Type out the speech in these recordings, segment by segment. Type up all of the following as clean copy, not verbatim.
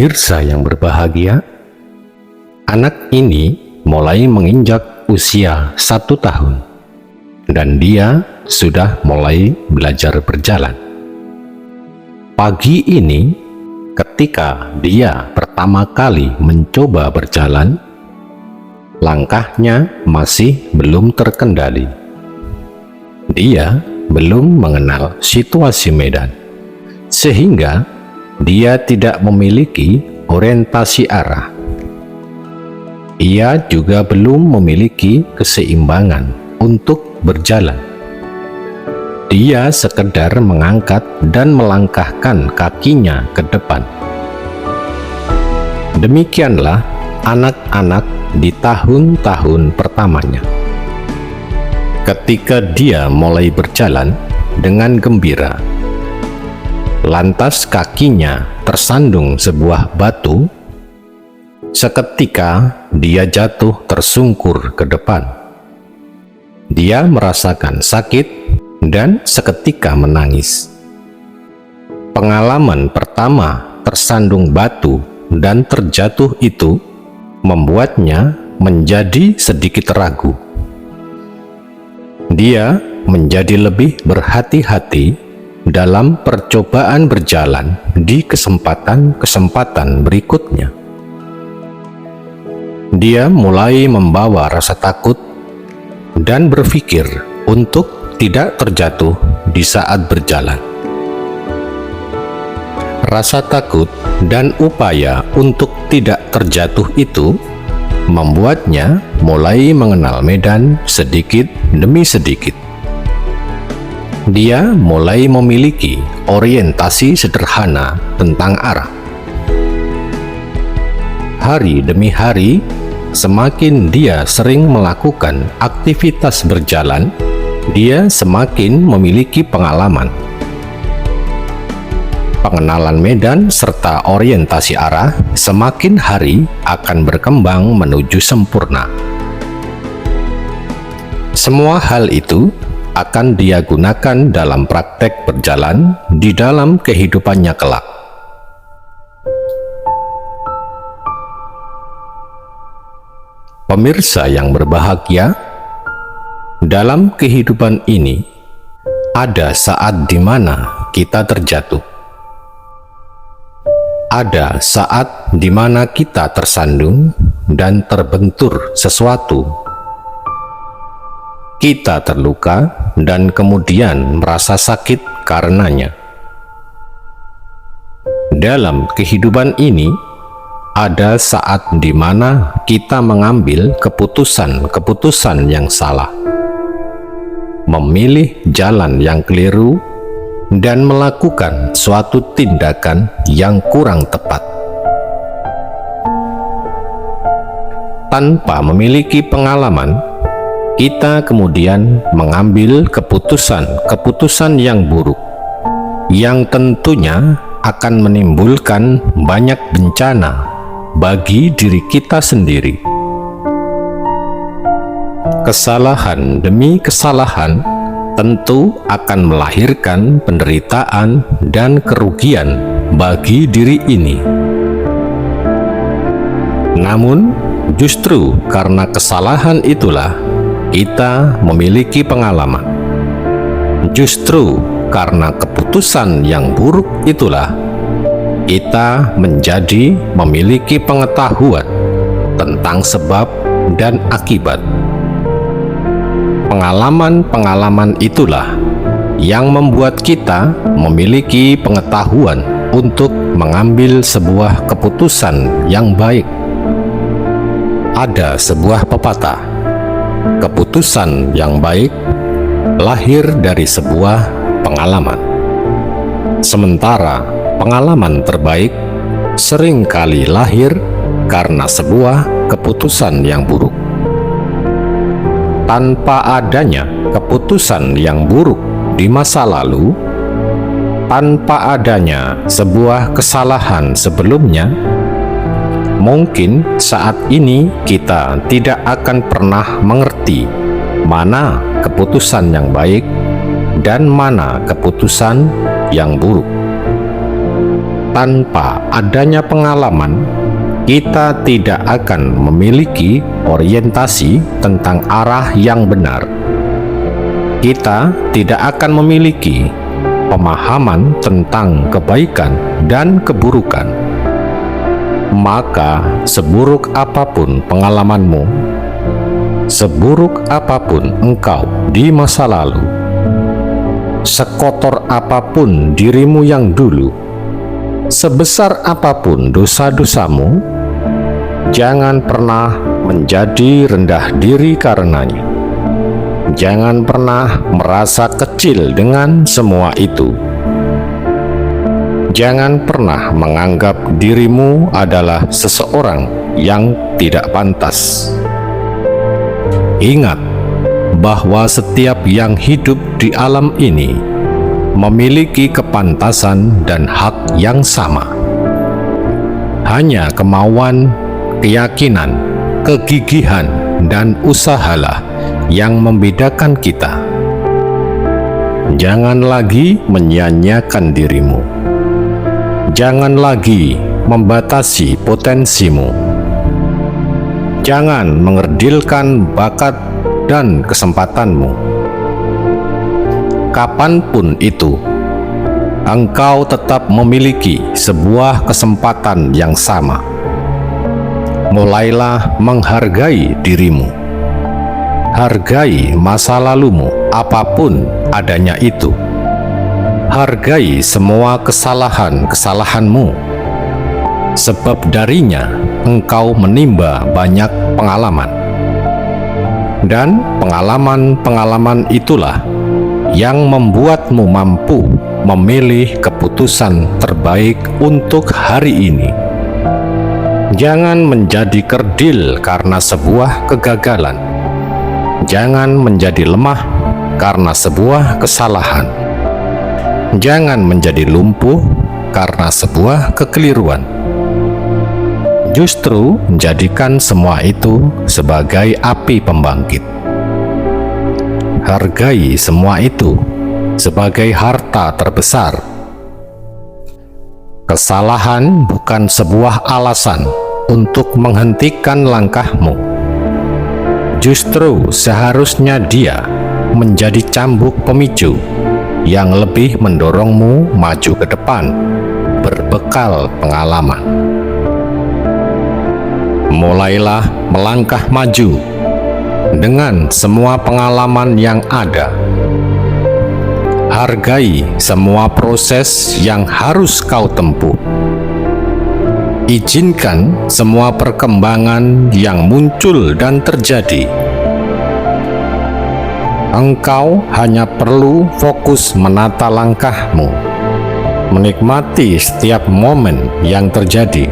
Pemirsa yang berbahagia, anak ini mulai menginjak usia 1 tahun dan dia sudah mulai belajar berjalan. Pagi ini, ketika dia pertama kali mencoba berjalan, langkahnya masih belum terkendali. Dia belum mengenal situasi medan, sehingga dia tidak memiliki orientasi arah. Ia juga belum memiliki keseimbangan untuk berjalan. Dia sekedar mengangkat dan melangkahkan kakinya ke depan. Demikianlah anak-anak di tahun-tahun pertamanya. Ketika dia mulai berjalan dengan gembira, lantas kakinya tersandung sebuah batu. Seketika dia jatuh tersungkur ke depan. Dia merasakan sakit dan seketika menangis. Pengalaman pertama tersandung batu dan terjatuh itu membuatnya menjadi sedikit ragu. Dia menjadi lebih berhati-hati dalam percobaan berjalan di kesempatan-kesempatan berikutnya. Dia mulai membawa rasa takut dan berpikir untuk tidak terjatuh di saat berjalan. Rasa takut dan upaya untuk tidak terjatuh itu membuatnya mulai mengenal medan sedikit demi sedikit. Dia mulai memiliki orientasi sederhana tentang arah. Hari demi hari, semakin dia sering melakukan aktivitas berjalan, dia semakin memiliki pengalaman. Pengenalan medan serta orientasi arah semakin hari akan berkembang menuju sempurna. Semua hal itu akan dia gunakan dalam praktek berjalan di dalam kehidupannya kelak. Pemirsa yang berbahagia, dalam kehidupan ini ada saat di mana kita terjatuh. Ada saat di mana kita tersandung dan terbentur sesuatu. Kita terluka dan kemudian merasa sakit karenanya. Dalam kehidupan ini, ada saat di mana kita mengambil keputusan-keputusan yang salah, memilih jalan yang keliru, dan melakukan suatu tindakan yang kurang tepat. Tanpa memiliki pengalaman, kita kemudian mengambil keputusan-keputusan yang buruk, yang tentunya akan menimbulkan banyak bencana bagi diri kita sendiri. Kesalahan demi kesalahan tentu akan melahirkan penderitaan dan kerugian bagi diri ini. Namun, justru karena kesalahan itulah kita memiliki pengalaman. Justru karena keputusan yang buruk itulah kita menjadi memiliki pengetahuan tentang sebab dan akibat. Pengalaman-pengalaman itulah yang membuat kita memiliki pengetahuan untuk mengambil sebuah keputusan yang baik. Ada sebuah pepatah, keputusan yang baik lahir dari sebuah pengalaman. Sementara pengalaman terbaik seringkali lahir karena sebuah keputusan yang buruk. Tanpa adanya keputusan yang buruk di masa lalu, tanpa adanya sebuah kesalahan sebelumnya, mungkin saat ini kita tidak akan pernah mengerti mana keputusan yang baik dan mana keputusan yang buruk. tanpa adanya pengalaman, kita tidak akan memiliki orientasi tentang arah yang benar. Kita tidak akan memiliki pemahaman tentang kebaikan dan keburukan. Maka, seburuk apapun pengalamanmu, seburuk apapun engkau di masa lalu, sekotor apapun dirimu yang dulu, sebesar apapun dosa-dosamu, jangan pernah menjadi rendah diri karenanya. Jangan pernah merasa kecil dengan semua itu. Jangan pernah menganggap dirimu adalah seseorang yang tidak pantas. Ingat bahwa setiap yang hidup di alam ini memiliki kepantasan dan hak yang sama. Hanya kemauan, keyakinan, kegigihan, dan usahalah yang membedakan kita. Jangan lagi menyia-nyiakan dirimu. Jangan lagi membatasi potensimu. Jangan mengerdilkan bakat dan kesempatanmu. Kapanpun itu, engkau tetap memiliki sebuah kesempatan yang sama. Mulailah menghargai dirimu. Hargai masa lalumu, apapun adanya itu. Hargai semua kesalahan-kesalahanmu, sebab darinya engkau menimba banyak pengalaman. Dan pengalaman-pengalaman itulah yang membuatmu mampu memilih keputusan terbaik untuk hari ini. Jangan menjadi kerdil karena sebuah kegagalan. Jangan menjadi lemah karena sebuah kesalahan. Jangan menjadi lumpuh karena sebuah kekeliruan. Justru jadikan semua itu sebagai api pembangkit. Hargai semua itu sebagai harta terbesar. Kesalahan bukan sebuah alasan untuk menghentikan langkahmu. Justru seharusnya dia menjadi cambuk pemicu yang lebih mendorongmu maju ke depan, berbekal pengalaman. Mulailah melangkah maju dengan semua pengalaman yang ada. Hargai semua proses yang harus kau tempuh. Izinkan semua perkembangan yang muncul dan terjadi. Engkau hanya perlu fokus menata langkahmu, menikmati setiap momen yang terjadi,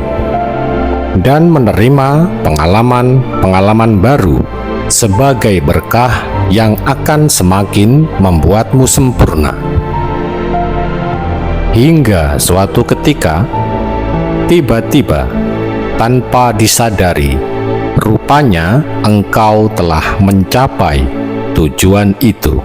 dan menerima pengalaman-pengalaman baru sebagai berkah yang akan semakin membuatmu sempurna. Hingga suatu ketika, tiba-tiba, tanpa disadari, rupanya engkau telah mencapai tujuan itu.